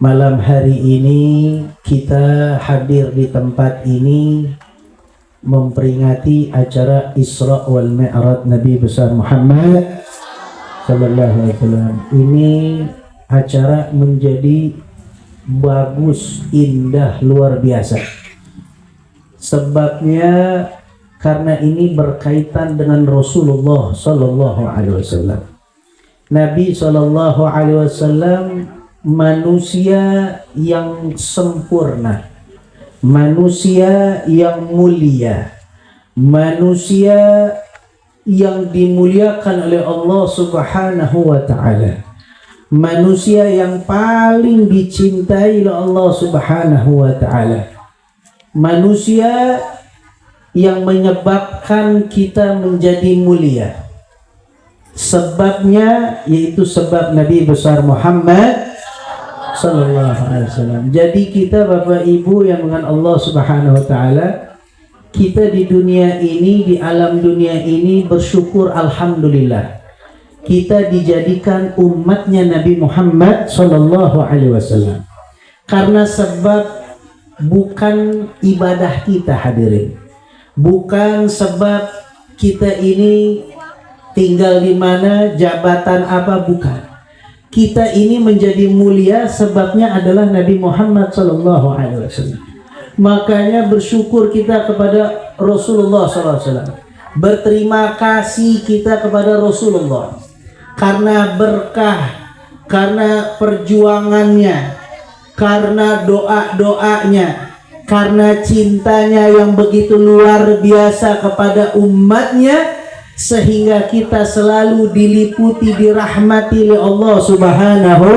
Malam hari ini kita hadir di tempat ini memperingati acara Isra wal Mi'raj Nabi besar Muhammad sallallahu alaihi wasallam. Ini acara menjadi bagus, indah, luar biasa. Sebabnya karena ini berkaitan dengan Rasulullah sallallahu alaihi wasallam. Nabi sallallahu alaihi wasallam manusia yang sempurna, manusia yang mulia, manusia yang dimuliakan oleh Allah Subhanahu wa ta'ala, manusia yang paling dicintai oleh Allah Subhanahu wa ta'ala, manusia yang menyebabkan kita menjadi mulia. Sebabnya yaitu sebab Nabi besar Muhammad sallallahu alaihi wasallam. Jadi kita Bapak Ibu yang dengan Allah Subhanahu wa taala, kita di dunia ini, di alam dunia ini bersyukur alhamdulillah. Kita dijadikan umatnya Nabi Muhammad sallallahu alaihi wasallam. Karena sebab bukan ibadah kita hadirin. Bukan sebab kita ini tinggal di mana, jabatan apa, bukan. Kita ini menjadi mulia sebabnya adalah Nabi Muhammad sallallahu alaihi wasallam. Makanya bersyukur kita kepada Rasulullah sallallahu alaihi wasallam. Berterima kasih kita kepada Rasulullah karena berkah, karena perjuangannya, karena doa-doanya, karena cintanya yang begitu luar biasa kepada umatnya, sehingga kita selalu diliputi, dirahmati oleh Allah Subhanahu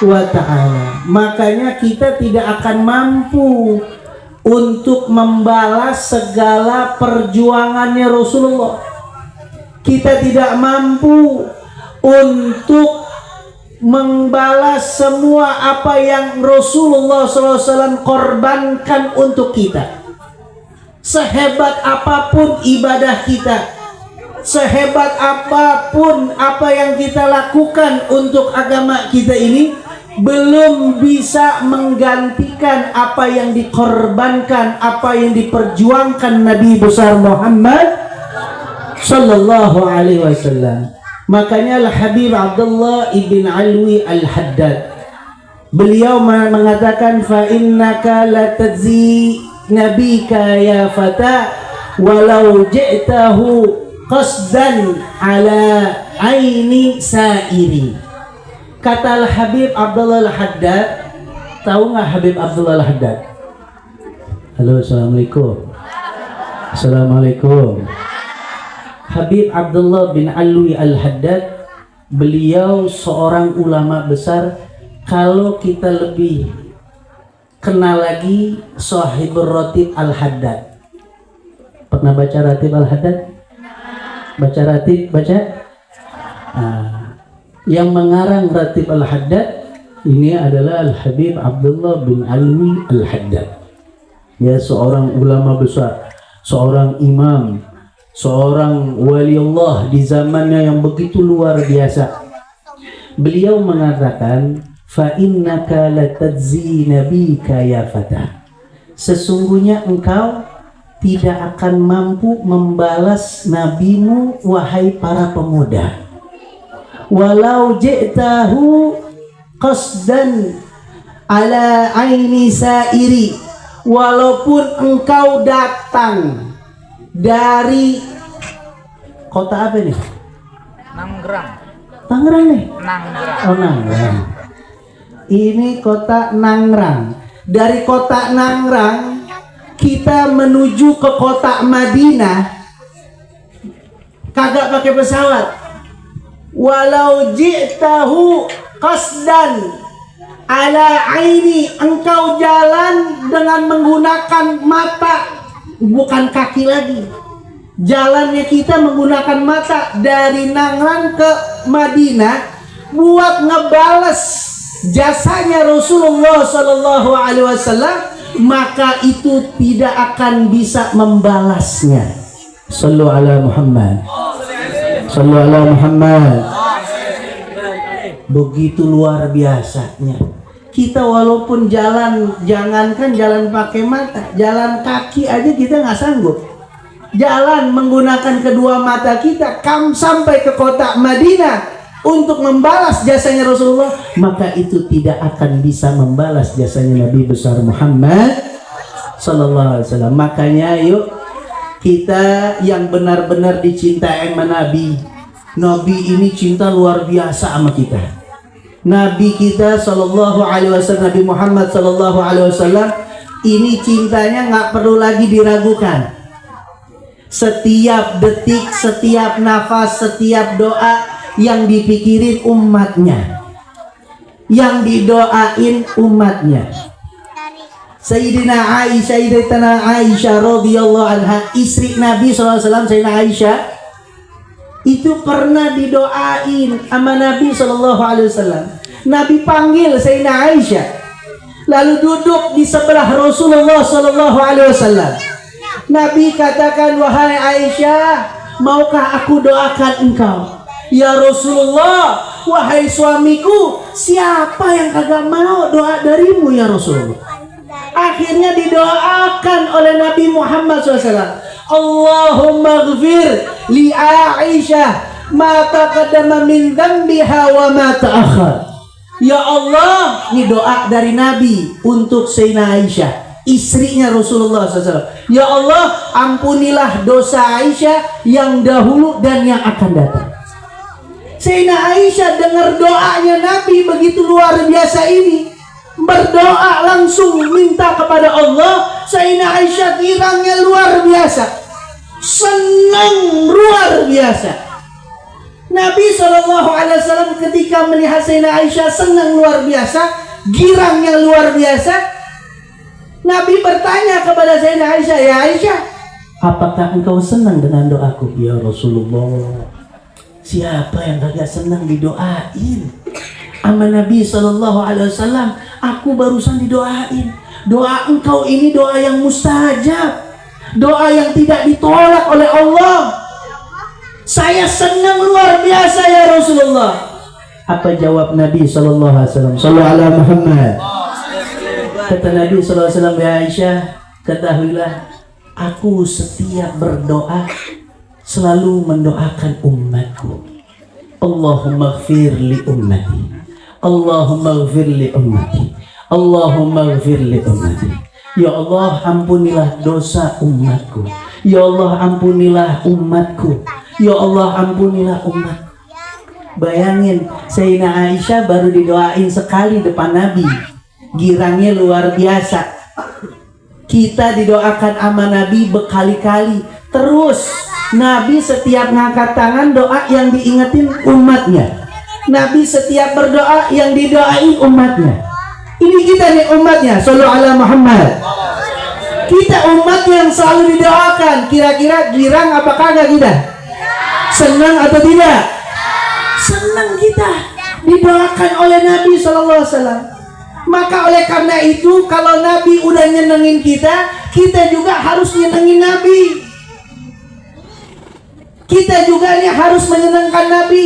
wa ta'ala. Makanya kita tidak akan mampu untuk membalas segala perjuangannya Rasulullah. Kita tidak mampu untuk membalas semua apa yang Rasulullah SAW korbankan untuk kita. Sehebat apapun ibadah kita, sehebat apapun apa yang kita lakukan untuk agama kita ini, belum bisa menggantikan apa yang dikorbankan, apa yang diperjuangkan Nabi besar Muhammad sallallahu alaihi wasallam. Makanya Al-Habib Abdullah ibn Alwi Al-Haddad, beliau mengatakan, fa innaka la tadzi nabika ya fata walau ji'tahu qasdan ala aini sairi. Kata Al-Habib Abdullah Al-Haddad. Tahu nggak Habib Abdullah Al-Haddad? Halo, assalamualaikum. Assalamualaikum. Habib Abdullah bin Alwi Al-Haddad, beliau seorang ulama besar. Kalau kita lebih kenal lagi, Sahibur Ratib Al-Haddad. Pernah baca Ratib Al-Haddad? Baca Ratib, baca? Yang mengarang Ratib Al-Haddad ini adalah Al-Habib Abdullah bin Alwi Al-Haddad. Ya, seorang ulama besar, seorang imam, seorang wali Allah di zamannya yang begitu luar biasa. Beliau mengatakan, fa innaka latadzi nabika ya fata. Sesungguhnya engkau tidak akan mampu membalas nabimu, wahai para pemuda. Walau ji'tahu qasdan ala aini sairi. Walaupun engkau datang dari kota apa nih? Nanggrang. Tangerang nih? Nanggrang. Oh, Nanggrang. Ini kota Nanggrang. Dari kota Nanggrang kita menuju ke kota Madinah kagak pakai pesawat. Walau ji'tahu qasdan ala aini, engkau jalan dengan menggunakan mata, bukan kaki lagi. Jalannya kita menggunakan mata dari Nanggrang ke Madinah buat ngebales jasanya Rasulullah Sallallahu Alaihi Wasallam, maka itu tidak akan bisa membalasnya. Sallu ala Muhammad. Sallu ala Muhammad. Begitu luar biasanya Kita walaupun jalan, jangankan jalan pakai mata, jalan kaki aja kita nggak sanggup. Jalan menggunakan kedua mata kita, sampai ke kota Madinah untuk membalas jasanya Rasulullah, maka itu tidak akan bisa membalas jasanya Nabi besar Muhammad sallallahu alaihi wasallam. Makanya yuk kita yang benar-benar dicintai sama Nabi. Nabi ini cinta luar biasa sama kita. Nabi kita sallallahu alaihi wasallam, Nabi Muhammad sallallahu alaihi wasallam ini cintanya nggak perlu lagi diragukan. Setiap detik, setiap nafas, setiap doa yang dipikirin umatnya, yang didoain umatnya. Sayyidina Aisyah radhiyallahu anha, istri Nabi SAW, Sayyidina Aisyah itu pernah didoain sama Nabi SAW. Nabi panggil Sayyidina Aisyah, lalu duduk di sebelah Rasulullah SAW. Nabi katakan, wahai Aisyah, maukah aku doakan engkau? Ya Rasulullah, wahai suamiku, siapa yang kagak mau doa darimu ya Rasulullah? Akhirnya didoakan oleh Nabi Muhammad SAW. Allahumma ghfir li Aisyah ma taqaddama min dhanbiha wa ma ta'akhkhar. Ya Allah, ini doa dari Nabi untuk Sayyidina Aisyah, istrinya Rasulullah SAW. Ya Allah, ampunilah dosa Aisyah yang dahulu dan yang akan datang. Sayyidina Aisyah dengar doanya Nabi begitu luar biasa ini, berdoa langsung minta kepada Allah. Sayyidina Aisyah girangnya luar biasa, senang luar biasa. Nabi SAW ketika melihat Sayyidina Aisyah senang luar biasa, girangnya luar biasa, Nabi bertanya kepada Sayyidina Aisyah, ya Aisyah, apakah engkau senang dengan doaku? Ya Rasulullah, siapa yang kagak senang didoain sama Nabi SAW? Aku barusan didoain. Doa engkau ini doa yang mustajab, doa yang tidak ditolak oleh Allah. Saya senang luar biasa ya Rasulullah. Apa jawab Nabi SAW? Sallallahu alaihi Muhammad. Kata Nabi SAW, ya Aisyah, ketahuilah, aku setiap berdoa selalu mendoakan umatku. Allahumma ghfir li ummati, Allahumma ghfir li ummati, Allahumma ghfir li ummati. Ya Allah, ampunilah dosa umatku. Ya Allah, ampunilah umatku. Ya Allah, ampunilah umat. Bayangin, Sayyidina Aisyah baru didoain sekali depan Nabi, girangnya luar biasa. Kita didoakan sama Nabi berkali-kali. Terus Nabi setiap ngangkat tangan doa yang diingetin umatnya. Nabi setiap berdoa yang didoain umatnya. Ini kita nih umatnya, sallallahu alaihi Muhammad. Kita umat yang selalu didoakan. Kira-kira girang apa kagak kita? Senang atau tidak? Senang kita didoakan oleh Nabi SAW. Maka oleh karena itu, kalau Nabi udah nyenengin kita, kita juga harus nyenengin Nabi. Kita juga nih harus menyenangkan Nabi.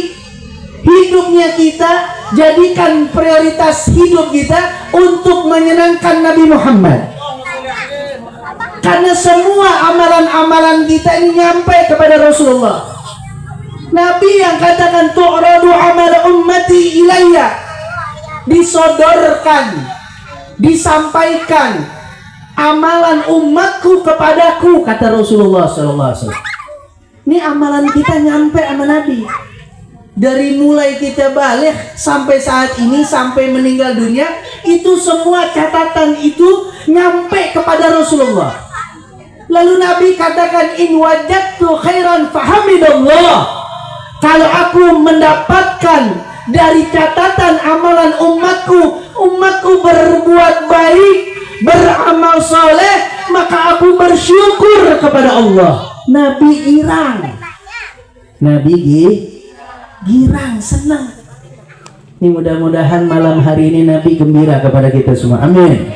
Hidupnya kita jadikan prioritas hidup kita untuk menyenangkan Nabi Muhammad. Karena semua amalan-amalan kita ini nyampe kepada Rasulullah. Nabi yang katakan tu'radu amal ummati ilayya, disodorkan, disampaikan amalan umatku kepadaku, kata Rasulullah SAW. Ini amalan kita nyampe sama Nabi. Dari mulai kita balik sampai saat ini, sampai meninggal dunia, itu semua catatan itu nyampe kepada Rasulullah. Lalu Nabi katakan, in wajadtu khairan fahamidallah. Kalau aku mendapatkan dari catatan amalan umatku berbuat baik, beramal soleh, maka aku bersyukur kepada Allah. Nabi girang, Nabi girang, senang. Ini mudah-mudahan malam hari ini Nabi gembira kepada kita semua. Amin.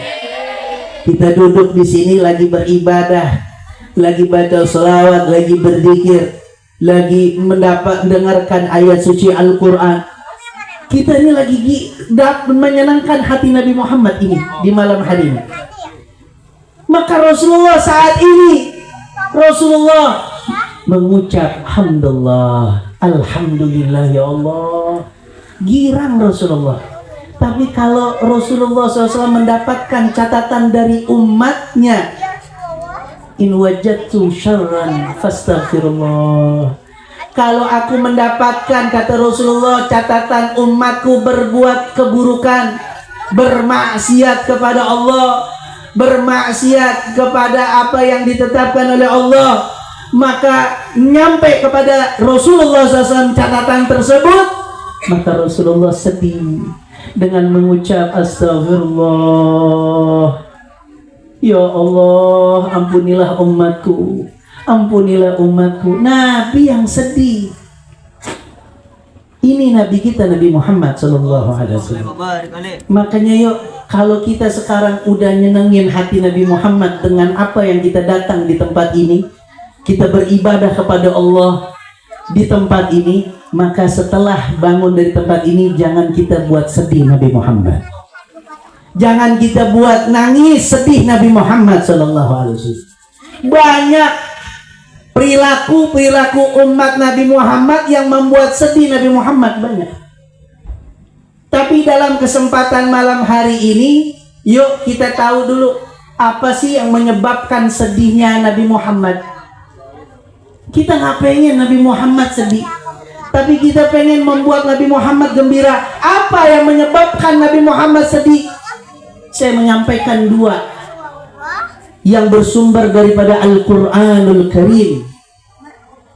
Kita duduk di sini lagi beribadah, lagi baca selawat, lagi berzikir, lagi mendengarkan ayat suci Al-Quran. Kita ini lagi menyenangkan hati Nabi Muhammad ini di malam hari ini. Maka Rasulullah saat ini mengucap hamdallah, alhamdulillah ya Allah. Girang Rasulullah. Tapi kalau Rasulullah SAW mendapatkan catatan dari umatnya, in wajadtu syarran fastaghfirullah. Kalau aku mendapatkan, kata Rasulullah, catatan umatku berbuat keburukan, bermaksiat kepada Allah, bermaksiat kepada apa yang ditetapkan oleh Allah, maka nyampe kepada Rasulullah SAW catatan tersebut, maka Rasulullah sedih dengan mengucap astagfirullah, ya Allah, ampunilah umatku, ampunilah umatku. Nabi yang sedih. Ini Nabi kita, Nabi Muhammad SAW. Makanya yuk, kalau kita sekarang udah nyenengin hati Nabi Muhammad dengan apa yang kita datang di tempat ini, kita beribadah kepada Allah di tempat ini, maka setelah bangun dari tempat ini, jangan kita buat sedih Nabi Muhammad. Jangan kita buat nangis sedih Nabi Muhammad SAW. Banyak perilaku umat Nabi Muhammad yang membuat sedih Nabi Muhammad, banyak. Tapi dalam kesempatan malam hari ini, yuk kita tahu dulu apa sih yang menyebabkan sedihnya Nabi Muhammad. Kita nggak pengen Nabi Muhammad sedih, tapi kita pengen membuat Nabi Muhammad gembira. Apa yang menyebabkan Nabi Muhammad sedih? Saya menyampaikan dua yang bersumber daripada Al-Quranul Karim.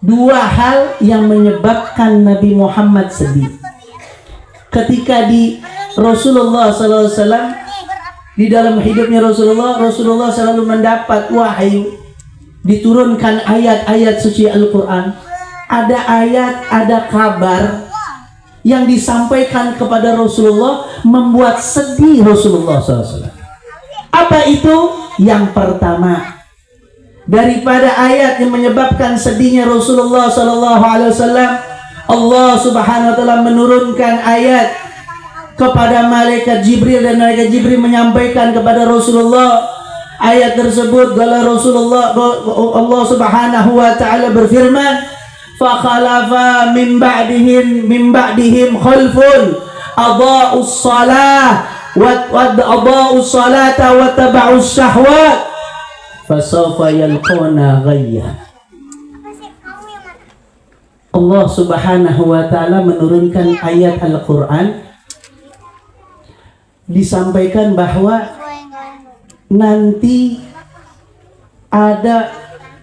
Dua hal yang menyebabkan Nabi Muhammad sedih. Ketika di Rasulullah SAW, di dalam hidupnya Rasulullah selalu mendapat wahyu, diturunkan ayat-ayat suci Al-Quran. Ada ayat, ada kabar yang disampaikan kepada Rasulullah membuat sedih Rasulullah SAW. Apa itu? Yang pertama, daripada ayat yang menyebabkan sedihnya Rasulullah SAW, Allah Subhanahu wa Ta'ala menurunkan ayat kepada malaikat Jibril, dan malaikat Jibril menyampaikan kepada Rasulullah ayat tersebut. Kalau Rasulullah, Allah Subhanahu wa Ta'ala berfirman, fa khalafa min ba'dihim khalfun adaa'us salah adaa'us salata wa taba'us syahwat fasawfa yalqawna ghayya. Allah Subhanahu wa Ta'ala menurunkan ayat Al-Quran, disampaikan bahwa nanti ada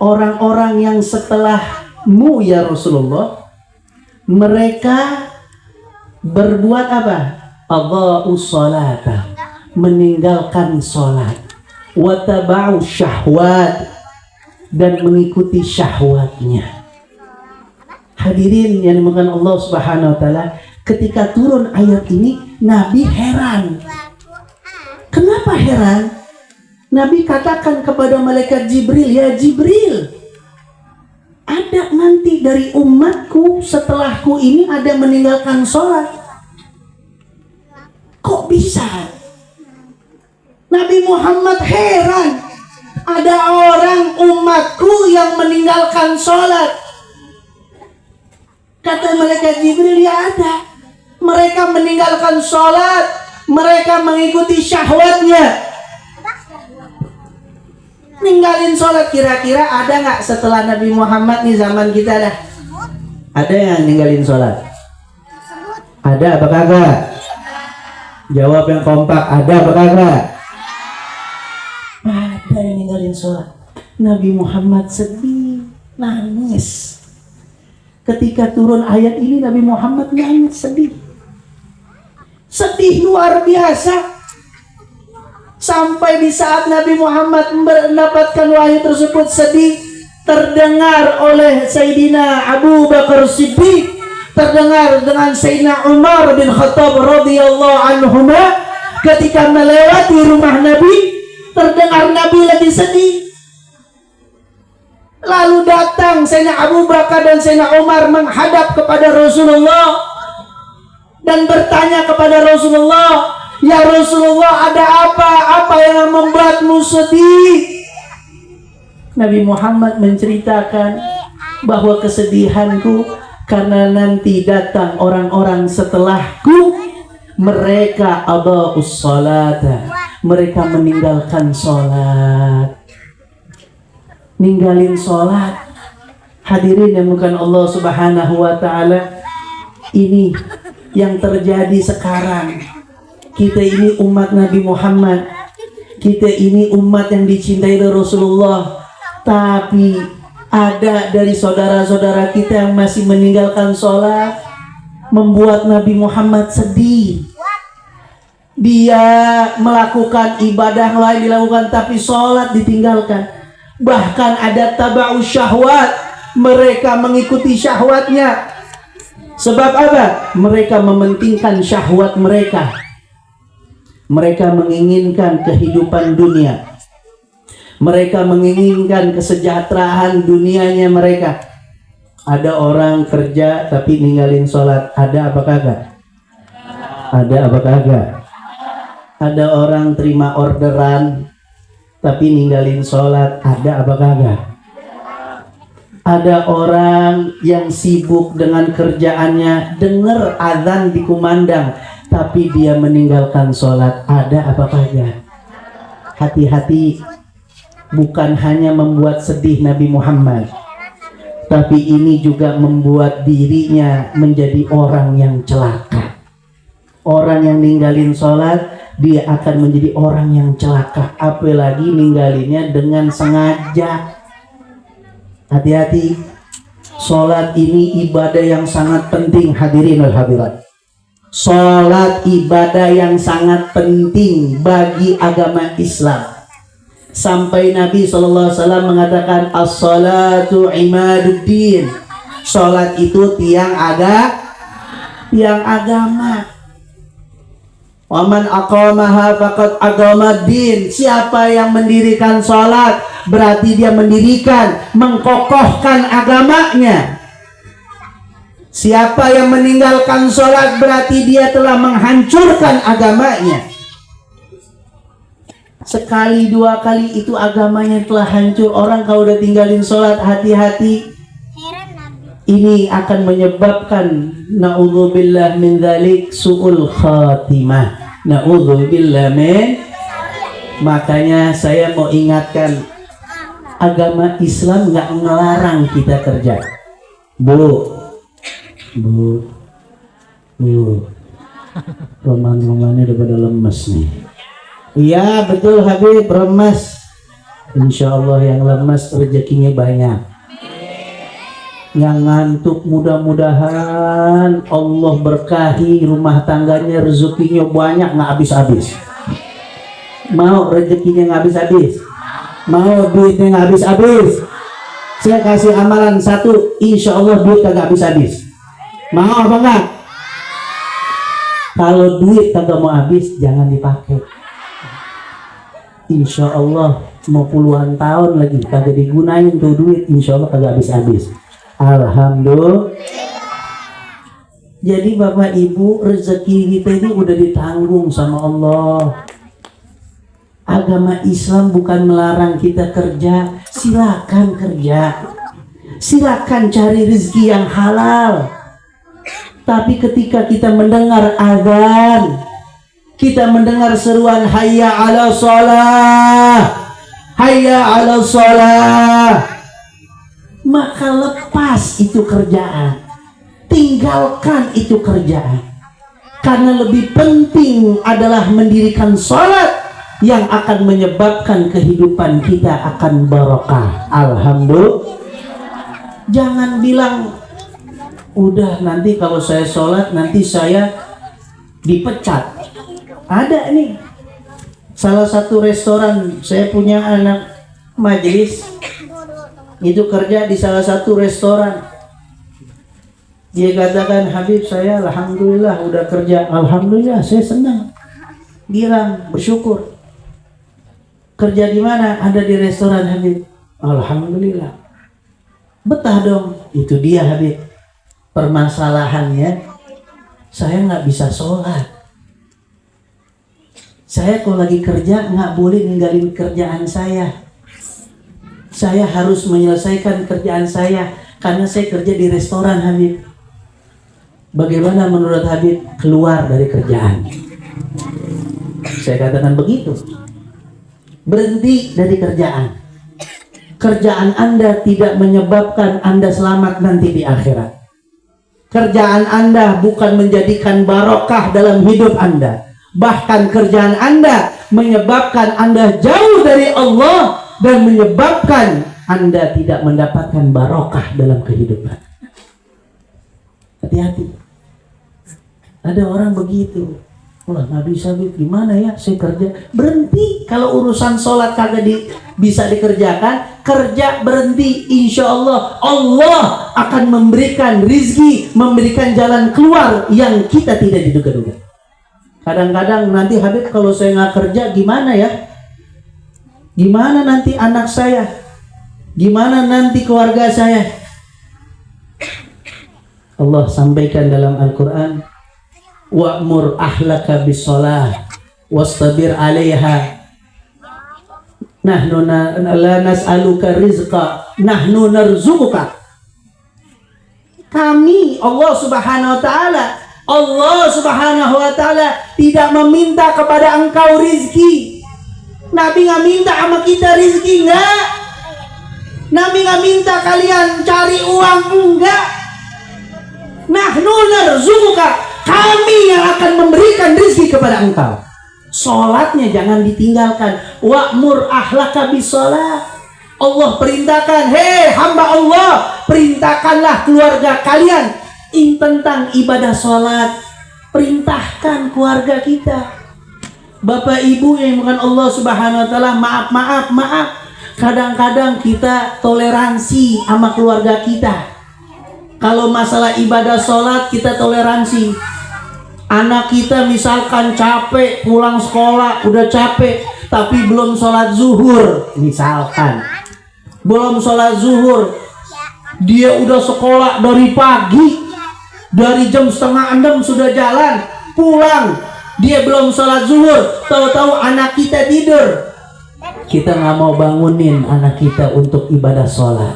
orang-orang yang setelahmu ya Rasulullah, mereka berbuat apa? Adha'us salata, meninggalkan salat, wa taba'u syahwat, dan mengikuti syahwatnya. Hadirin yang dimuliakan Allah Subhanahu wa Ta'ala, ketika turun ayat ini, Nabi heran. Kenapa heran? Nabi katakan kepada malaikat Jibril, ya Jibril, ada nanti dari umatku setelahku ini ada meninggalkan sholat. Kok bisa? Nabi Muhammad heran, ada orang umatku yang meninggalkan sholat. Kata malaikat Jibril, ya ada. Mereka meninggalkan sholat, mereka mengikuti syahwatnya. Ninggalin sholat, kira-kira ada nggak setelah Nabi Muhammad nih zaman kita dah? Ada yang ninggalin sholat? Ada apa kagak? Jawab yang kompak, ada apa kagak? Ada yang ninggalin sholat. Nabi Muhammad sedih, nangis. Ketika turun ayat ini, Nabi Muhammad nangis, sedih. Sedih luar biasa. Sampai di saat Nabi Muhammad mendapatkan wahyu tersebut sedih, terdengar oleh Sayyidina Abu Bakar Siddiq, terdengar dengan Sayyidina Umar bin Khattab radhiyallahu anhuma, ketika melewati rumah Nabi, terdengar Nabi lagi sedih. Lalu datang Sayyidina Abu Bakar dan Sayyidina Umar menghadap kepada Rasulullah. dan bertanya kepada Rasulullah, "Ya Rasulullah, ada apa? Apa yang membuatmu sedih?" Nabi Muhammad menceritakan bahwa kesedihanku karena nanti datang orang-orang setelahku, mereka adha'us salata, mereka meninggalkan sholat. Ninggalin sholat. Hadirin yang bukan Allah Subhanahu wa ta'ala, ini yang terjadi sekarang. Kita ini umat Nabi Muhammad, kita ini umat yang dicintai oleh Rasulullah, tapi ada dari saudara-saudara kita yang masih meninggalkan sholat, membuat Nabi Muhammad sedih. Dia melakukan ibadah lain dilakukan, tapi sholat ditinggalkan. Bahkan ada taba'us syahwat, mereka mengikuti syahwatnya. Sebab apa? Mereka mementingkan syahwat mereka. Mereka menginginkan kehidupan dunia. Mereka menginginkan kesejahteraan dunianya mereka. Ada orang kerja tapi ninggalin sholat. Ada apa kagak? Ada apa kagak? Ada orang terima orderan tapi ninggalin sholat. Ada apa kagak? Ada orang yang sibuk dengan kerjaannya, dengar azan dikumandang tapi dia meninggalkan sholat. Ada apa kagak? Hati-hati. Bukan hanya membuat sedih Nabi Muhammad, tapi ini juga membuat dirinya menjadi orang yang celaka. Orang yang ninggalin sholat, dia akan menjadi orang yang celaka. Apalagi ninggalinnya dengan sengaja. Hati-hati. Sholat ini ibadah yang sangat penting, hadirin wal hadirat. Sholat ibadah yang sangat penting bagi agama Islam. Sampai Nabi SAW mengatakan as-salatu imaduddin. Salat itu tiang agama. Wa man aqamaha faqad aqamaddin. Siapa yang mendirikan salat berarti dia mendirikan, mengkokohkan agamanya. Siapa yang meninggalkan salat berarti dia telah menghancurkan agamanya. Sekali dua kali itu agamanya telah hancur. Orang kalau udah tinggalin sholat, hati-hati. Ini akan menyebabkan na'udzubillah min dzalik su'ul khatimah. Na'udzubillah min. Makanya saya mau ingatkan, agama Islam nggak ngelarang kita kerja. Bu roman-romannya udah pada lemes nih. Iya betul Habib, remas. Insya Allah yang lemas rezekinya banyak. Yang ngantuk mudah-mudahan Allah berkahi rumah tangganya, rezekinya banyak nggak habis-habis. Mau rezekinya nggak habis-habis? Mau duitnya nggak habis-habis? Saya kasih amalan satu, insya Allah duit kagak habis-habis. Mau apa enggak? Kalau duit kagak mau habis, jangan dipakai. Insya Allah mau puluhan tahun lagi kagak digunain tuh duit, insya Allah kagak habis-habis. Alhamdulillah. Jadi Bapak Ibu, rezeki kita ini udah ditanggung sama Allah. Agama Islam bukan melarang kita kerja. Silakan kerja, silakan cari rezeki yang halal. Tapi ketika kita mendengar azan, kita mendengar seruan hayya 'ala shalah, hayya 'ala shalah, maka lepas itu kerjaan, tinggalkan itu kerjaan, karena lebih penting adalah mendirikan sholat yang akan menyebabkan kehidupan kita akan barokah. Alhamdulillah. Jangan bilang udah nanti kalau saya sholat nanti saya dipecat. Ada nih salah satu restoran, saya punya anak majelis itu kerja di salah satu restoran. Dia katakan, Habib saya alhamdulillah udah kerja. Alhamdulillah, saya senang, girang, bersyukur. Kerja di mana? Ada di restoran Habib. Alhamdulillah, betah dong. Itu dia Habib, permasalahannya saya nggak bisa sholat. Saya kalau lagi kerja nggak boleh ninggalin kerjaan saya. Saya harus menyelesaikan kerjaan saya karena saya kerja di restoran, Habib. Bagaimana menurut Habib keluar dari kerjaan? Saya katakan begitu. Berhenti dari kerjaan. Kerjaan Anda tidak menyebabkan Anda selamat nanti di akhirat. Kerjaan Anda bukan menjadikan barokah dalam hidup Anda. Bahkan kerjaan Anda menyebabkan Anda jauh dari Allah dan menyebabkan Anda tidak mendapatkan barokah dalam kehidupan. Hati-hati. Ada orang begitu. Wah, nggak bisa, gimana ya, saya kerja. Berhenti. Kalau urusan sholat kagak bisa dikerjakan, kerja berhenti. Insya Allah, Allah akan memberikan rizki, memberikan jalan keluar yang kita tidak diduga-duga. Kadang-kadang nanti Habib, kalau saya nggak kerja gimana ya? Gimana nanti anak saya? Gimana nanti keluarga saya? Allah sampaikan dalam Al-Quran, wa'mur ahlaka bis-shalah wastabir 'alaiha nahnu la nas'aluka rizqa nahnu narzuquka. Kami Allah Subhanahu wa ta'ala tidak meminta kepada engkau rizki. Nabi nggak minta sama kita rizki, enggak. Nabi nggak minta kalian cari uang, enggak. Nahnu narzuquka, kami yang akan memberikan rizki kepada engkau. Sholatnya jangan ditinggalkan. Wa'mur ahlaka bis-shalah. Allah perintahkan, hei hamba Allah, perintahkanlah keluarga kalian tentang ibadah sholat. Perintahkan keluarga kita. Bapak ibu yang bukan Allah Subhanahu wa ta'ala, maaf. Kadang-kadang kita toleransi sama keluarga kita. Kalau masalah ibadah sholat kita toleransi. Anak kita misalkan capek pulang sekolah, udah capek tapi belum sholat zuhur, misalkan belum sholat zuhur, dia udah sekolah dari pagi, dari jam 5:30 sudah jalan pulang, dia belum sholat zuhur, tahu-tahu anak kita tidur. Kita nggak mau bangunin anak kita untuk ibadah sholat.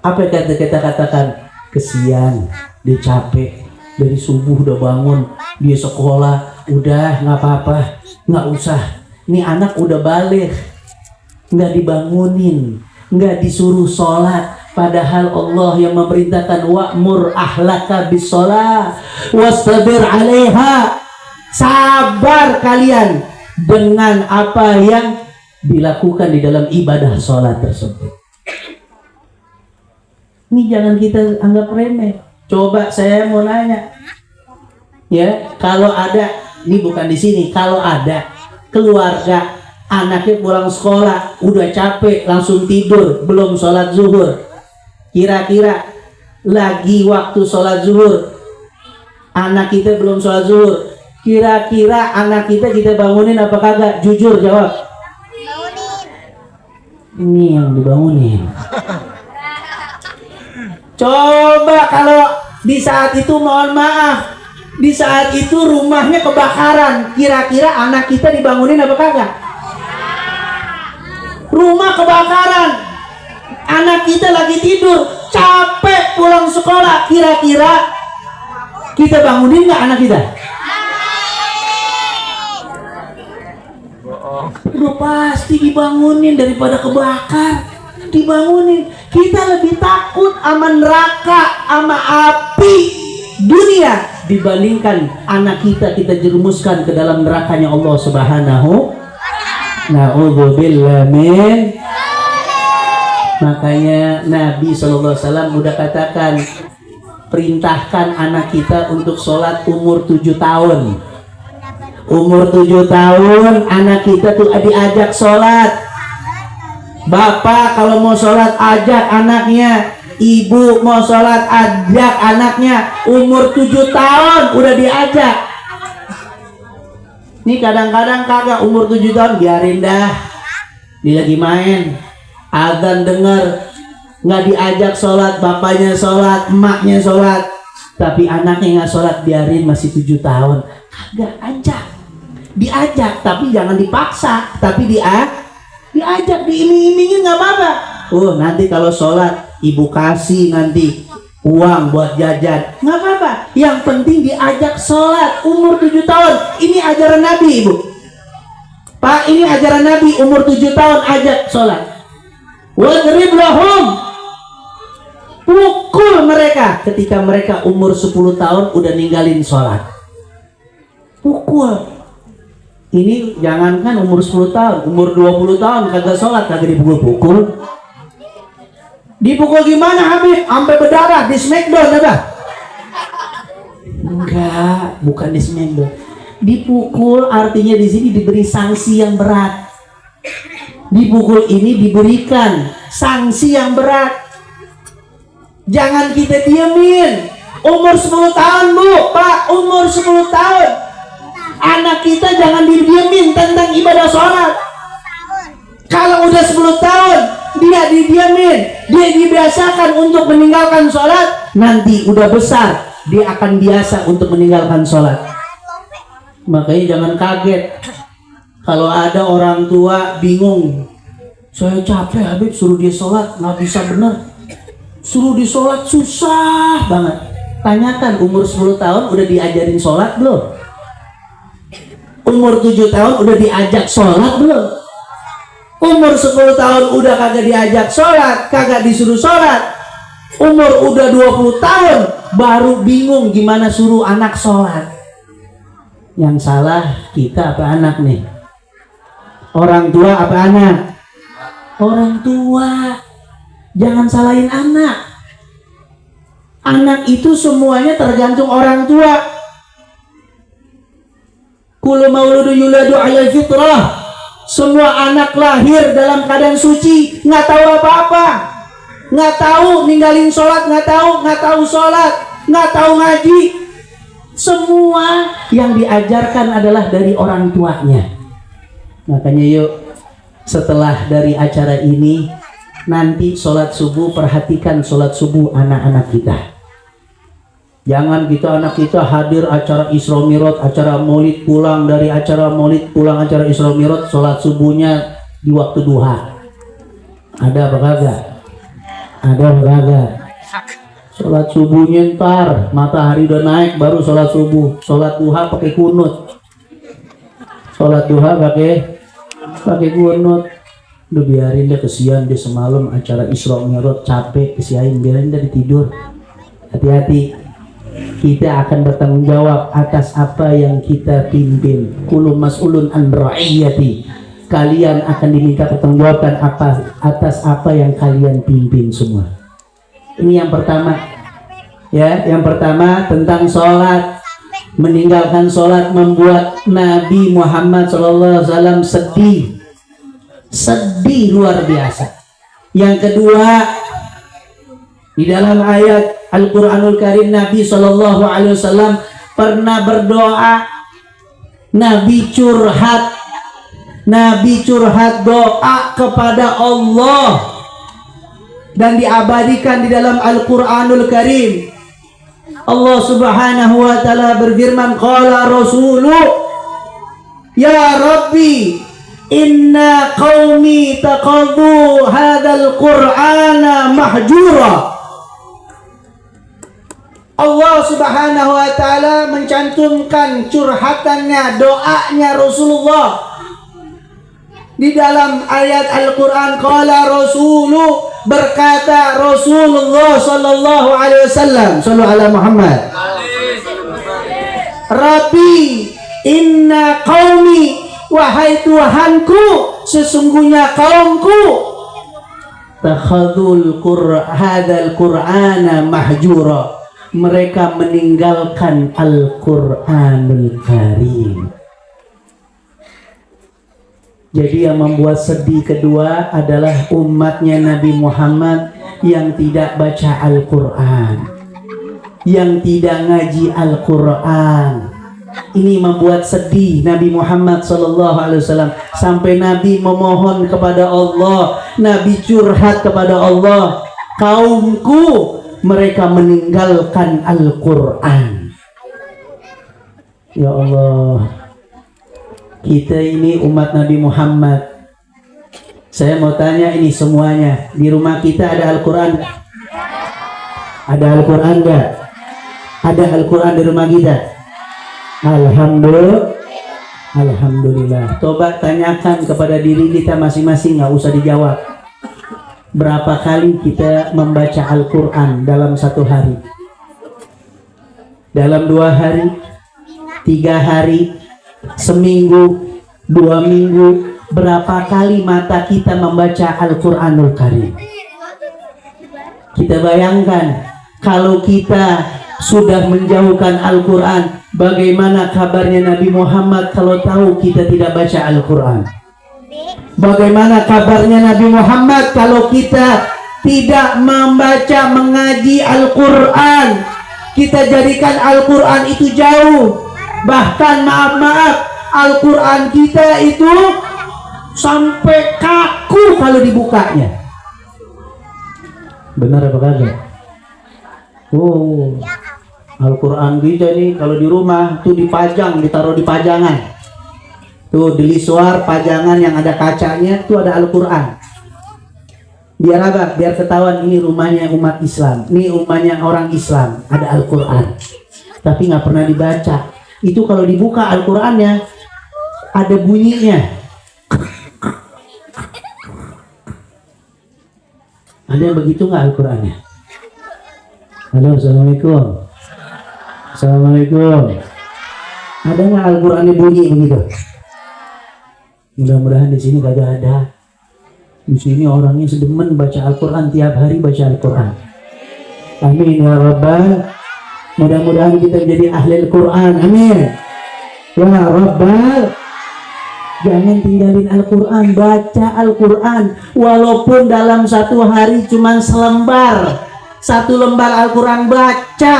Apa yang kita katakan? Kesian, dia capek dari subuh udah bangun, dia sekolah, udah nggak apa-apa, nggak usah. Ini anak udah balik, nggak dibangunin, nggak disuruh sholat. Padahal Allah yang memerintahkan wa'mur ahlaka bis-shalah wastabir 'alaiha. Sabar kalian dengan apa yang dilakukan di dalam ibadah sholat tersebut. Ini jangan kita anggap remeh. Coba saya mau nanya, ya, kalau ada, ini bukan di sini, kalau ada keluarga anaknya pulang sekolah udah capek langsung tidur, belum sholat zuhur, kira-kira lagi waktu sholat zuhur, anak kita belum sholat zuhur, kira-kira anak kita bangunin apa kagak? Jujur jawab. Ini yang dibangunin. Coba kalau di saat itu, mohon maaf, di saat itu rumahnya kebakaran, kira-kira anak kita dibangunin apa kagak? Rumah kebakaran, anak kita lagi tidur, capek pulang sekolah, kira-kira kita bangunin nggak anak kita? Udah pasti dibangunin daripada kebakar. Dibangunin. Kita lebih takut sama neraka, sama api dunia dibandingkan anak kita jerumuskan ke dalam nerakanya Allah Subhanahu. Na'udzubillah min. Makanya Nabi SAW udah katakan, perintahkan anak kita untuk sholat umur 7 tahun. Umur 7 tahun anak kita tuh diajak sholat. Bapak kalau mau sholat ajak anaknya, ibu mau sholat ajak anaknya. Umur 7 tahun udah diajak. Ini kadang-kadang kagak, umur 7 tahun biarin dah, dia lagi main, azan denger, nggak diajak sholat, bapaknya sholat, emaknya sholat, Tapi anaknya nggak sholat, biarin masih 7 tahun. Kagak, ajak. Diajak, tapi jangan dipaksa. Tapi diajak, diiming-imingin nggak apa-apa. Oh, nanti kalau sholat ibu kasih nanti uang buat jajan, nggak apa-apa. Yang penting diajak sholat umur 7 tahun. Ini ajaran Nabi, Ibu. Pak, ini ajaran Nabi, umur 7 tahun ajak sholat. Wadrib lahum, pukul mereka ketika mereka umur 10 tahun udah ninggalin sholat. Pukul. Ini jangankan umur 10 tahun, umur 20 tahun kagak sholat, kagak dipukul-pukul. Dipukul gimana, Habib? Sampai berdarah di smackdown apa? Enggak, bukan di smackdown. Dipukul artinya di sini diberi sanksi yang berat. Dipukul ini diberikan sanksi yang berat. Jangan kita diemin. Umur 10 tahun, Bu, Pak, umur 10 tahun. Anak kita jangan didiemin tentang ibadah sholat. Kalau udah 10 tahun dia didiemin, dia dibiasakan untuk meninggalkan sholat, nanti udah besar dia akan biasa untuk meninggalkan sholat. Makanya jangan kaget kalau ada orang tua bingung, saya capek Habib suruh dia sholat nggak bisa bener, suruh dia sholat susah banget. Tanyakan umur 10 tahun udah diajarin sholat belum? Umur 7 tahun udah diajak sholat belum? Umur 10 tahun udah kagak diajak sholat, kagak disuruh sholat. Umur udah 20 tahun baru bingung gimana suruh anak sholat. Yang salah kita apa anak nih? Orang tua apa anak? Orang tua. Jangan salahin anak. Anak itu semuanya tergantung orang tua. Kullu mauludu yuladu ala fitrah. Semua anak lahir dalam keadaan suci, nggak tahu apa-apa, nggak tahu ninggalin sholat, nggak tahu sholat, nggak tahu ngaji. Semua yang diajarkan adalah dari orang tuanya. Makanya yuk, setelah dari acara ini, nanti sholat subuh, perhatikan sholat subuh anak-anak kita. Jangan anak kita hadir acara Isra Mi'raj, acara Maulid, pulang dari acara Maulid, pulang acara Isra Mi'raj, sholat subuhnya di waktu duha. Ada apa kagak? Ada apa kagak? Sholat subuhnya ntar matahari udah naik baru sholat subuh. Sholat duha pakai kunut. Sholat duha pakai kunut. Udah biarin dia, kesian dia semalam acara Isra Mi'raj capek, kesiain, biarin dia tidur. Hati-hati. Kita akan bertanggung jawab atas apa yang kita pimpin. Kullu mas'ulun an ra'iyati. Kalian akan diminta pertanggungjawaban atas apa yang kalian pimpin semua. Ini yang pertama. Ya, yang pertama tentang sholat. Meninggalkan sholat membuat Nabi Muhammad SAW sedih. Sedih luar biasa. Yang kedua, di dalam ayat Al-Quranul Karim Nabi SAW pernah berdoa. Nabi curhat doa kepada Allah dan diabadikan di dalam Al-Quranul Karim. Allah Subhanahu wa ta'ala berfirman, qala rasulu ya Rabbi inna qaumi taqadhu hadzal qur'ana mahjura. Allah Subhanahu wa ta'ala mencantumkan curhatannya, doanya Rasulullah di dalam ayat Al-Quran. Qala rasulu, berkata Rasulullah sallallahu alaihi wasallam, sallu ala Muhammad, Rabbi inna qaumi, wahai Tuhanku, sesungguhnya kaumku, takhadul hadzal qur'ana mahjura, mereka meninggalkan Al-Quranul Karim. Jadi yang membuat sedih kedua adalah umatnya Nabi Muhammad yang tidak baca Al-Quran, yang tidak ngaji Al-Quran. Ini membuat sedih Nabi Muhammad SAW, sampai Nabi memohon kepada Allah, Nabi curhat kepada Allah, kaumku mereka meninggalkan Al-Quran. Ya Allah, kita ini umat Nabi Muhammad. Saya mau tanya ini semuanya, di rumah kita ada Al-Quran gak? Ada Al-Quran gak? Ada Al-Quran di rumah kita? Alhamdulillah. Coba tanyakan kepada diri kita masing-masing, gak usah dijawab. Berapa kali kita membaca Al-Quran dalam satu hari? Dalam 2 hari? 3 hari? Seminggu? 2 minggu? Berapa kali mata kita membaca Al-Quranul Karim? Kita bayangkan, kalau kita sudah menjauhkan Al-Quran, bagaimana kabarnya Nabi Muhammad kalau tahu kita tidak baca Al-Quran? Bagaimana kabarnya Nabi Muhammad kalau kita tidak membaca, mengaji Al-Quran? Kita jadikan Al-Quran itu jauh. Bahkan maaf, Al-Quran kita itu sampai kaku kalau dibukanya. Benar apa kagak? Oh, Al-Quran kita nih kalau di rumah tuh dipajang, ditaruh di pajangan. Tuh di lisuar pajangan yang ada kacanya tuh ada Al-Quran. Biar apa? Biar ketahuan ini rumahnya umat Islam, ini rumahnya orang Islam, ada Al-Quran. Tapi nggak pernah dibaca. Itu kalau dibuka Al-Qurannya ada bunyinya. Ada yang begitu nggak Al-Qurannya? Halo, assalamualaikum. Assalamualaikum. Ada nggak Al-Qurannya bunyi begitu? Mudah-mudahan di sini kagak ada. Di sini orangnya sedemen baca Al-Quran, tiap hari baca Al-Quran. Amin ya Rabbal. Mudah-mudahan kita jadi ahli Al-Quran. Amin ya Rabbal. Jangan tinggalin Al-Quran, baca Al-Quran. Walaupun dalam satu hari cuma selembar, 1 lembar Al-Quran baca.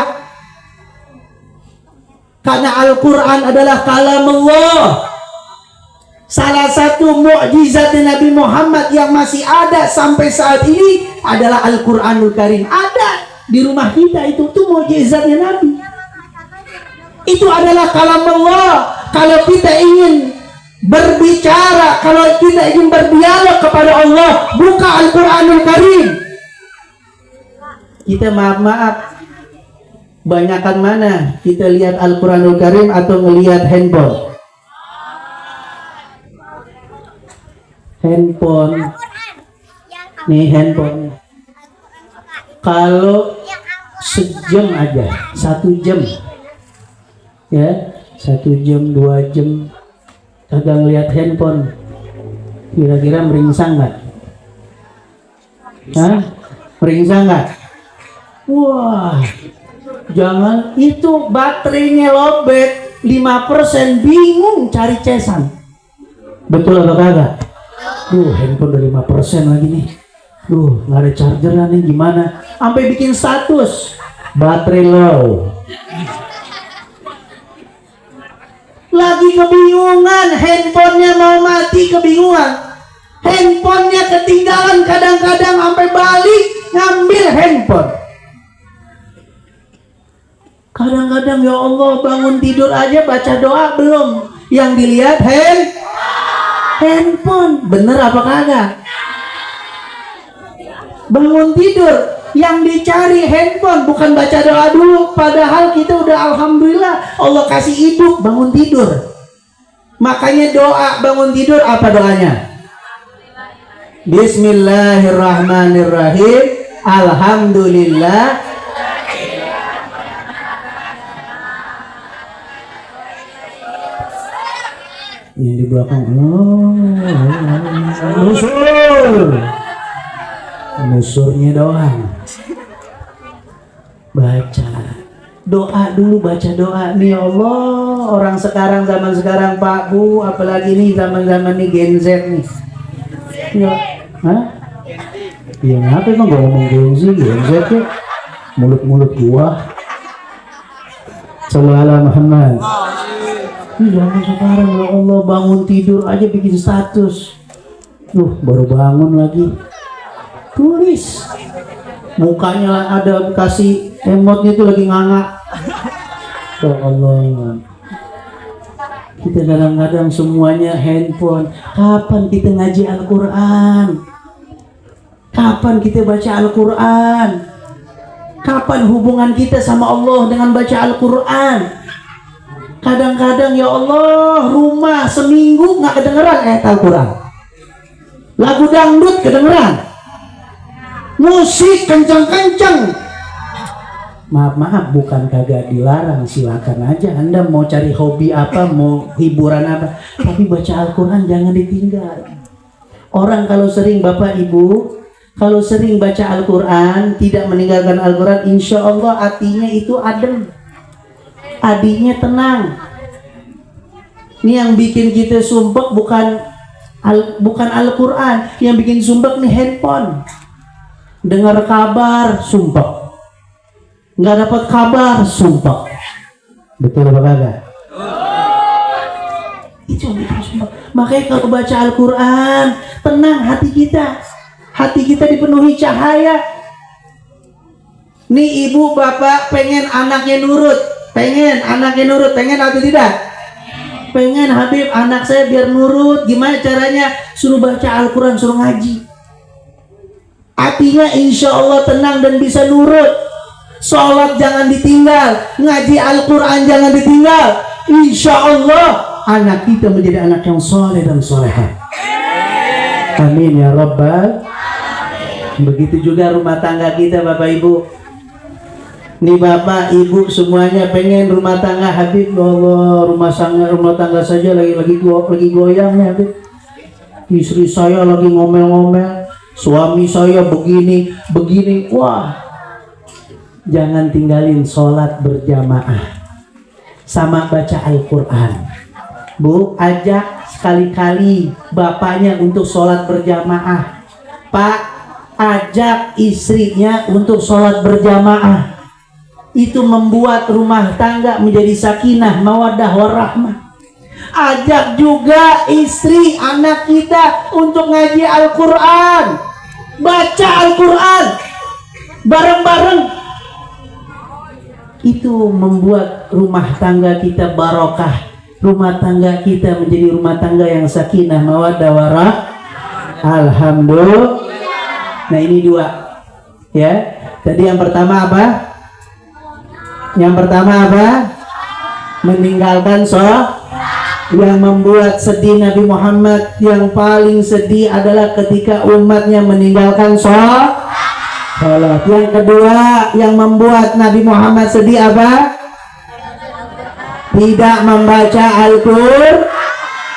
Karena Al-Quran adalah kalam Allah. Salah satu mukjizat Nabi Muhammad yang masih ada sampai saat ini adalah Al-Quranul Karim. Ada di rumah kita, itu tuh mukjizatnya Nabi. Itu adalah kalam Allah. Kalau kita ingin berbicara, kalau kita ingin berdialog kepada Allah, buka Al-Quranul Karim. Kita maaf, banyakan mana kita lihat Al-Quranul Karim atau ngelihat handphone? Handphone. Nih handphone. Kalau sejam aja, 1 jam, ya, 1 jam, 2 jam kagak ngeliat handphone, kira-kira meringsang nggak? Hah? Meringsang nggak? Wah, jangan, itu baterainya lobet 5%, bingung cari cesan. Betul atau kagak? Handphone udah 5% lagi nih. Nggak ada chargeran nih, gimana? Sampai bikin status baterai low. Lagi kebingungan, handphonenya mau mati, kebingungan. Handphonenya ketinggalan, kadang-kadang sampai balik ngambil handphone. Kadang-kadang ya Allah, bangun tidur aja baca doa belum, yang dilihat handphone. Bener apa kagak? Bangun tidur yang dicari handphone, bukan baca doa dulu. Padahal kita udah alhamdulillah Allah kasih hidup, bangun tidur. Makanya doa bangun tidur apa doanya? Bismillahirrahmanirrahim. Alhamdulillah. Yang di belakang, musurnya doang. Baca doa dulu, baca doa nih. Allah, orang sekarang, zaman sekarang Pak Bu, apalagi nih zaman-zaman nih Gen Z nih ya. Hah? Ya ngapa emang gua ngomong Gen Z ya? Mulut-mulut gua. Sallallahu alaihi Muhammad. Zaman sekarang ya Allah, bangun tidur aja bikin status. Baru bangun lagi tulis Mukanya ada kasih emotnya itu lagi nganga. Ya Allah. Kita kadang-kadang semuanya handphone. Kapan kita ngaji Al-Quran? Kapan kita baca Al-Quran? Kapan hubungan kita sama Allah dengan baca Al-Quran? Kadang-kadang ya Allah, rumah seminggu nggak kedengeran ayat Al-Quran. Lagu dangdut kedengeran. Musik kencang-kencang. Maaf, bukan kagak dilarang, silakan aja Anda mau cari hobi apa, mau hiburan apa, tapi baca Al-Quran jangan ditinggal. Orang kalau sering Bapak Ibu, kalau sering baca Al-Quran, tidak meninggalkan Al-Quran, insya Allah hatinya itu adem, hatinya tenang. Ini yang bikin kita sumpek bukan Al-Quran, yang bikin sumpek nih handphone. Dengar kabar sumpek, nggak dapat kabar sumpek. Betul apa kagak? Itu yang bikin sumpek. Makanya kalau baca Al-Quran, tenang hati kita. Hati kita dipenuhi cahaya. Nih ibu bapak pengen anaknya nurut, pengen atau tidak? Pengen Habib anak saya biar nurut. Gimana caranya? Suruh baca Al-Quran, suruh ngaji. Hatinya insya Allah tenang dan bisa nurut. Sholat jangan ditinggal, ngaji Al-Quran jangan ditinggal. Insya Allah anak kita menjadi anak yang soleh dan soleha. Amin ya Rabbal. Begitu juga rumah tangga kita Bapak Ibu. Nih Bapak Ibu semuanya pengen rumah tangga Habib. Ya Allah, rumah tangga saja lagi goyang ya Habib. Istri saya lagi ngomel-ngomel, suami saya begini. Wah, jangan tinggalin sholat berjamaah sama baca Al-Quran. Bu, ajak sekali-kali bapaknya untuk sholat berjamaah. Pak, ajak istrinya untuk sholat berjamaah. Itu membuat rumah tangga menjadi sakinah, mawaddah, warahmah. Ajak juga istri anak kita untuk ngaji Al-Quran, baca Al-Quran bareng-bareng. Itu membuat rumah tangga kita barokah, rumah tangga kita menjadi rumah tangga yang sakinah, mawaddah, warahmah. Alhamdulillah. Nah ini dua ya. Tadi yang pertama apa? Meninggalkan sholat. Yang membuat sedih Nabi Muhammad, yang paling sedih adalah ketika umatnya meninggalkan sholat. Yang kedua yang membuat Nabi Muhammad sedih apa? Tidak membaca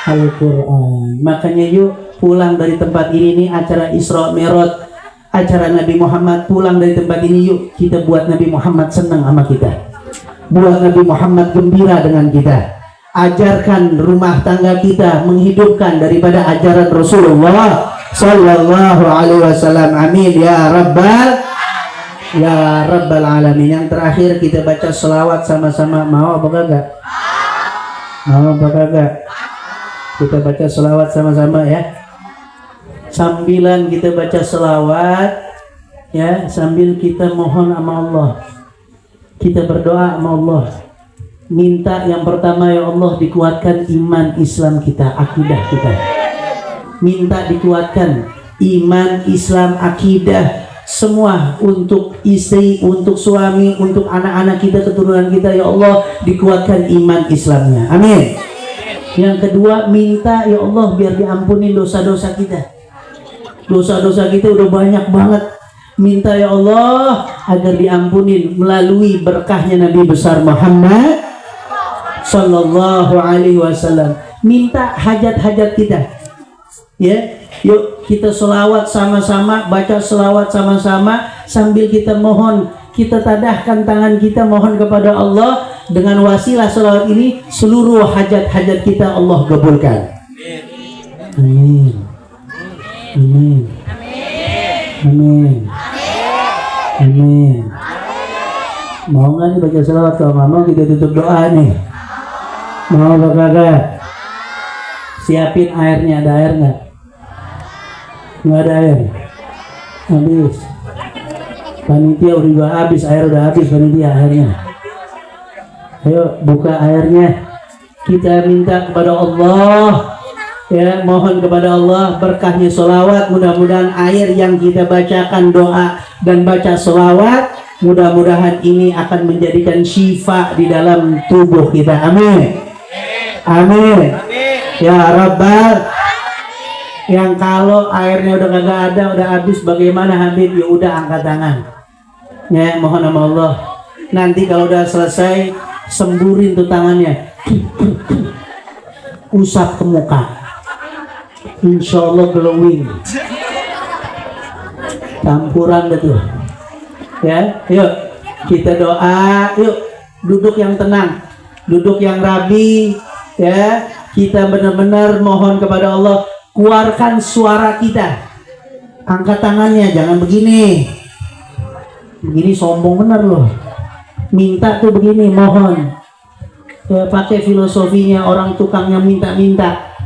Al-Quran. Makanya yuk pulang dari tempat ini nih, acara Isra Mi'raj, acara Nabi Muhammad. Pulang dari tempat ini yuk kita buat Nabi Muhammad senang sama kita, buat Nabi Muhammad gembira dengan kita. Ajarkan rumah tangga kita menghidupkan daripada ajaran Rasulullah Sallallahu Alaihi Wasallam. Amin ya Rabbal Alamin. Yang terakhir kita baca selawat sama-sama. Mau apa kagak? Kita baca selawat sama-sama ya. Sambilan kita baca selawat ya, sambil kita mohon sama Allah, kita berdoa sama Allah. Minta yang pertama, ya Allah dikuatkan iman Islam kita, akidah kita. Minta dikuatkan iman, Islam, akidah semua, untuk istri, untuk suami, untuk anak-anak kita, keturunan kita. Ya Allah dikuatkan iman Islamnya. Amin. Yang kedua, minta ya Allah biar diampuni dosa-dosa kita. Dosa-dosa kita udah banyak banget. Minta ya Allah agar diampunin melalui berkahnya Nabi besar Muhammad Sallallahu Alaihi Wasallam. Minta hajat-hajat kita ya. Yuk kita selawat sama-sama, baca selawat sama-sama sambil kita mohon. Kita tadahkan tangan kita mohon kepada Allah. Dengan wasilah selawat ini seluruh hajat-hajat kita Allah kabulkan. Amin. Amin. Amin. Amin. Mau nggak nih baca selawat? Kalau nggak mau kita tutup doa nih. Mau apa kagak? Siapin airnya, ada air nggak? Nggak ada air. Habis. Panitia udah habis, air udah habis panitia airnya. Ayo buka airnya. Kita minta kepada Allah, ya, mohon kepada Allah berkahnya sholawat. Mudah-mudahan air yang kita bacakan doa dan baca sholawat, mudah-mudahan ini akan menjadikan syifa di dalam tubuh kita. Amin. Amin. Ya Rabbal. Yang kalau airnya udah kagak ada, udah habis, bagaimana Habib? Ya udah angkat tangan. Ya, mohon sama Allah. Nanti kalau udah selesai, semburin tuh tangannya. Usap ke muka. Insya Allah glowing. Campuran gitu. Ya, yuk kita doa. Yuk duduk yang tenang, duduk yang rabi. Ya, kita benar-benar mohon kepada Allah. Keluarkan suara kita. Angkat tangannya, jangan begini. Begini sombong bener loh. Minta tuh begini, mohon. Ya, pakai filosofinya orang tukangnya minta-minta.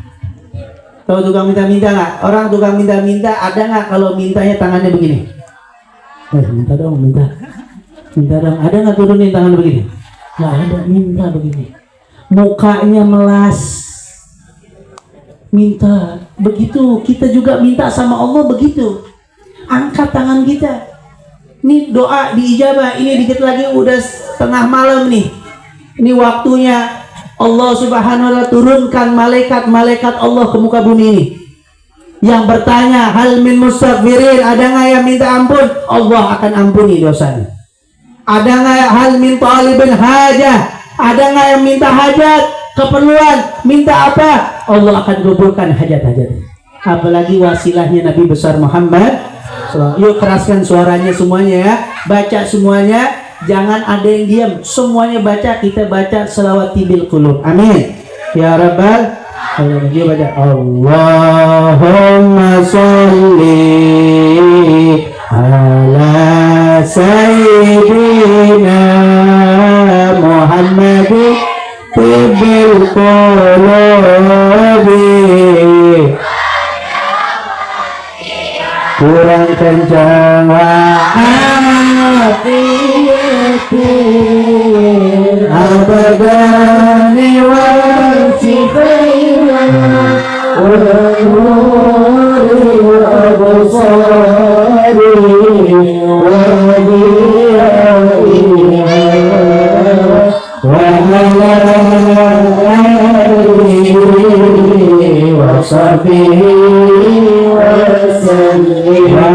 Tahu tukang minta-minta nggak? Orang tukang minta-minta ada nggak kalau mintanya tangannya begini? Minta dong, minta. Minta dong. Ada nggak turunin tangan begini? Nggak ada, minta begini. Mukanya melas. Minta begitu, kita juga minta sama Allah begitu. Angkat tangan kita. Ini doa diijabah. Ini dikit lagi udah tengah malam nih. Ini waktunya Allah Subhanahu wa ta'ala turunkan malaikat-malaikat Allah ke muka bumi ini. Yang bertanya, hal min mustaghfirin, ada nggak yang minta ampun? Allah akan ampuni dosanya. Ada nggak hal min talibin hajah? Ada nggak yang minta hajat? Keperluan, minta apa? Allah akan kabulkan hajat-hajat. Apalagi wasilahnya Nabi besar Muhammad. Yuk keraskan suaranya semuanya ya. Baca semuanya. Jangan ada yang diam. Semuanya baca. Kita baca selawat tibil qulub. Amin. Ya Rabbal. Dia baca. Allahumma sholli ala sayyidina Muhammadin tibil qulubi. Kurang kencang wa'afiyati abadani wa sifayna wa nuri wa absari wa diyaiha wa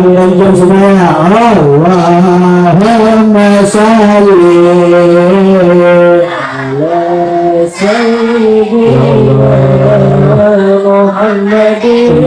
Allahumma semuanya. Allahumma sholli ala sayyidina Muhammadin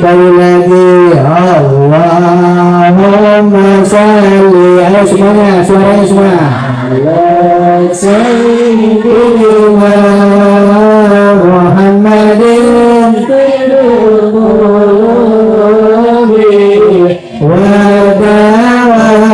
sekali lagi Allahumma sholli ayo semuanya suaranya semua ala sayyidina Muhammadin wa dawaiha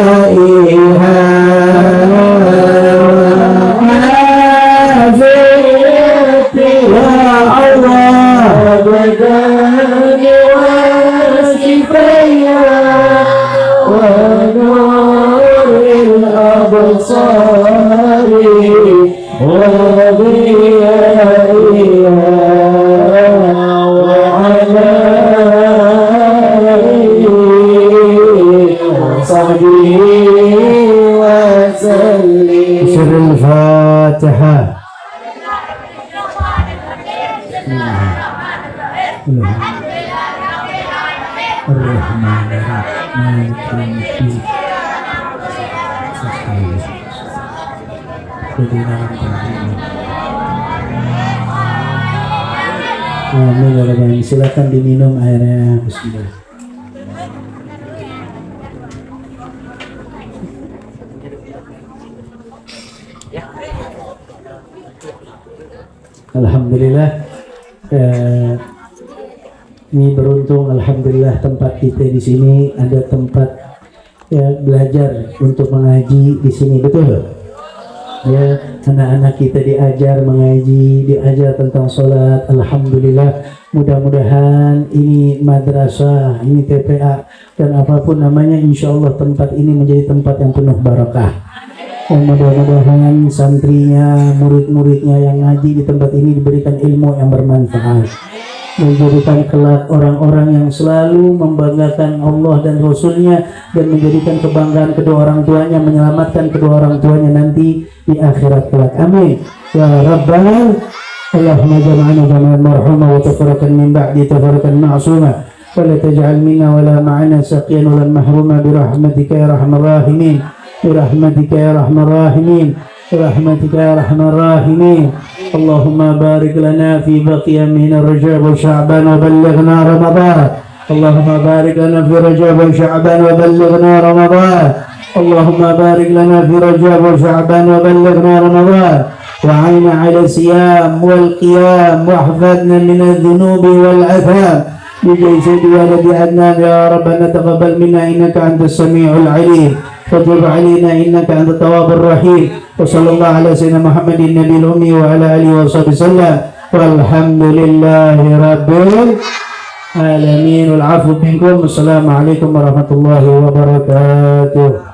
Amin ya Rabbal Alamin. Silakan diminum airnya. Bismillah. Alhamdulillah, ini beruntung. Alhamdulillah tempat kita di sini ada tempat belajar untuk mengaji di sini, betul? Ya, anak-anak kita diajar mengaji, diajar tentang sholat. Alhamdulillah, mudah-mudahan ini madrasah, ini TPA dan apapun namanya, insya Allah tempat ini menjadi tempat yang penuh barakah. Dan mudah-mudahan santrinya, murid-muridnya yang ngaji di tempat ini diberikan ilmu yang bermanfaat, menjadikan kelak orang-orang yang selalu membanggakan Allah dan Rasulnya, dan menjadikan kebanggaan kedua orang tuanya, menyelamatkan kedua orang tuanya nanti di akhirat kelak. Amin ya rabbal. Allahumma jama'ana jama'an marhuma wa tafarraqan min ba'di tafarraqan ma'suma wa la taj'al minna wa la ma'ana saqiyan wa la mahruma bi rahmatika ya arhamar rahimin, bi rahmatika ya arhamar rahimin, bi rahmatika ya arhamar rahimin. Allahumma barik lana fi baqiya min Rajab wa Sya'ban wa ballighna Ramadan. Allahumma barik lana fi Rajab wa Sya'ban wa ballighna Ramadan. Allahumma barik lana fi Rajab wa Sya'ban wa ballighna Ramadan. وعين على الصيام والقيام واحفظنا من الذنوب والآثام بجاه سيد ولد عدنان يا ربنا تقبل منا إنك أنت السميع العليم وتب علينا إنك أنت التواب الرحيم وصلى الله على سيدنا محمد النبي الأمي وعلى آله وصحبه وسلم والحمد لله رب العالمين. والعفو منكم. السلام عليكم ورحمة الله وبركاته.